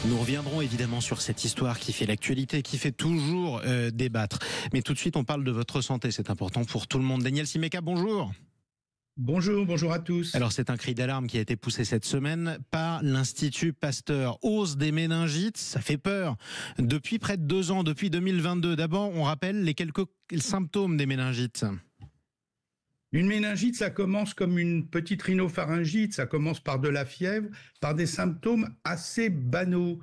Nous reviendrons évidemment sur cette histoire qui fait l'actualité, qui fait toujours débattre. Mais tout de suite, on parle de votre santé, c'est important pour tout le monde. Daniel Simeka, bonjour. Bonjour à tous. Alors c'est un cri d'alarme qui a été poussé cette semaine par l'Institut Pasteur. Hausse des méningites, ça fait peur. Depuis près de 2 ans, depuis 2022. D'abord, on rappelle les quelques symptômes des méningites. Une méningite, ça commence comme une petite rhinopharyngite, ça commence par de la fièvre, par des symptômes assez banaux.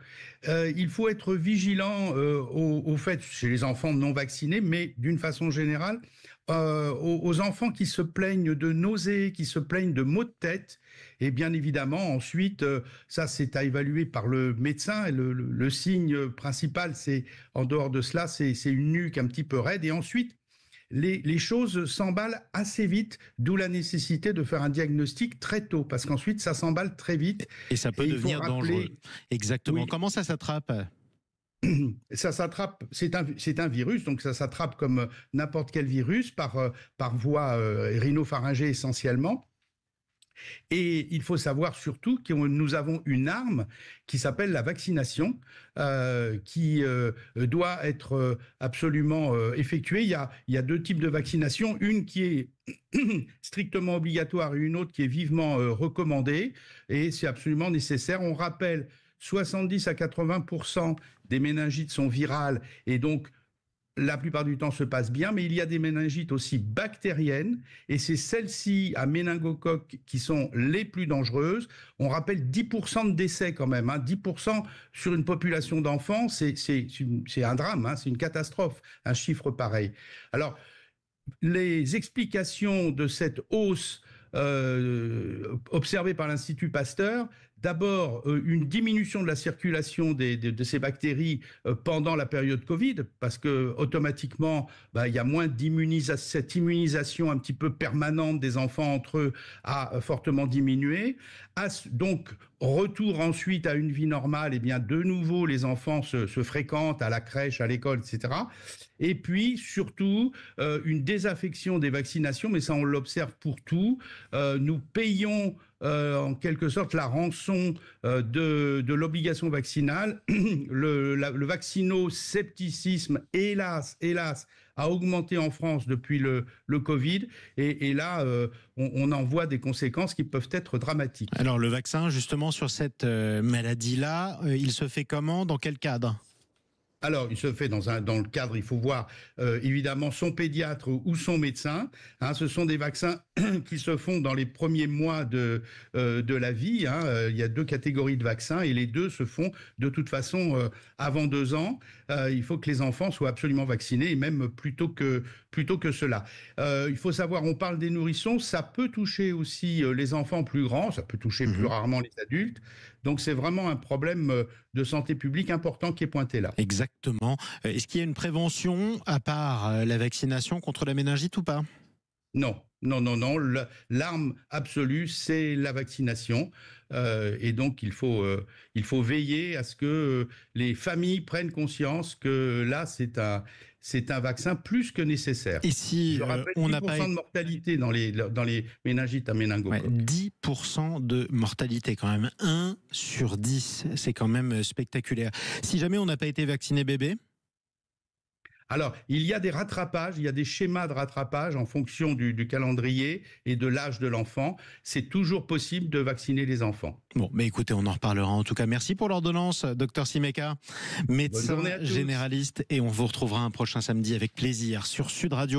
Il faut être vigilant au fait, chez les enfants non vaccinés, mais d'une façon générale, aux enfants qui se plaignent de nausées, qui se plaignent de maux de tête. Et bien évidemment, ensuite, ça c'est à évaluer par le médecin. Et le signe principal, c'est en dehors de cela, c'est une nuque un petit peu raide. Et ensuite, les choses s'emballent assez vite, d'où la nécessité de faire un diagnostic très tôt, parce qu'ensuite ça s'emballe très vite. Et ça peut devenir dangereux. Exactement. Oui. Comment ça s'attrape ? Ça s'attrape, c'est un virus, donc ça s'attrape comme n'importe quel virus, par voie rhinopharyngée essentiellement. Et il faut savoir surtout que nous avons une arme qui s'appelle la vaccination, qui doit être absolument effectuée. Il y a 2 types de vaccination, une qui est strictement obligatoire et une autre qui est vivement recommandée, et c'est absolument nécessaire. On rappelle, 70 à 80% des méningites sont virales, et donc la plupart du temps se passe bien, mais il y a des méningites aussi bactériennes, et c'est celles-ci à méningocoque qui sont les plus dangereuses. On rappelle 10% de décès quand même, 10% sur une population d'enfants, c'est un drame, c'est une catastrophe, un chiffre pareil. Alors, les explications de cette hausse observée par l'Institut Pasteur, d'abord une diminution de la circulation de ces bactéries pendant la période Covid, parce que automatiquement il y a moins cette immunisation un petit peu permanente des enfants entre eux a fortement diminué. Donc retour ensuite à une vie normale, et bien de nouveau les enfants se fréquentent à la crèche, à l'école, etc. Et puis surtout une désaffection des vaccinations, mais ça on l'observe pour tout. Nous payons en quelque sorte la rançon de l'obligation vaccinale. Le vaccinoscepticisme, hélas, a augmenté en France depuis le Covid, et là, on en voit des conséquences qui peuvent être dramatiques. Alors le vaccin, justement, sur cette maladie-là, il se fait comment ? Dans quel cadre ? Alors, il se fait dans le cadre, il faut voir évidemment son pédiatre ou son médecin. Ce sont des vaccins qui se font dans les premiers mois de la vie. Il y a 2 catégories de vaccins, et les 2 se font de toute façon avant 2 ans. Il faut que les enfants soient absolument vaccinés, et même plutôt que cela. Il faut savoir, on parle des nourrissons, ça peut toucher aussi les enfants plus grands, ça peut toucher plus rarement les adultes. Donc c'est vraiment un problème de santé publique important qui est pointé là. Exactement. Est-ce qu'il y a une prévention à part la vaccination contre la méningite ou pas ? Non. L'arme absolue, c'est la vaccination. Et donc, il faut veiller à ce que les familles prennent conscience que là, c'est un vaccin plus que nécessaire. Et si je rappelle, on 10% n'a pas de mortalité dans les méningites à méningocoque. 10% de mortalité quand même. 1 sur 10, c'est quand même spectaculaire. Si jamais on n'a pas été vacciné bébé ? Alors, il y a des rattrapages, il y a des schémas de rattrapage en fonction du calendrier et de l'âge de l'enfant. C'est toujours possible de vacciner les enfants. Bon, mais écoutez, on en reparlera. En tout cas, merci pour l'ordonnance, Dr Simeka, médecin généraliste. Et on vous retrouvera un prochain samedi avec plaisir sur Sud Radio.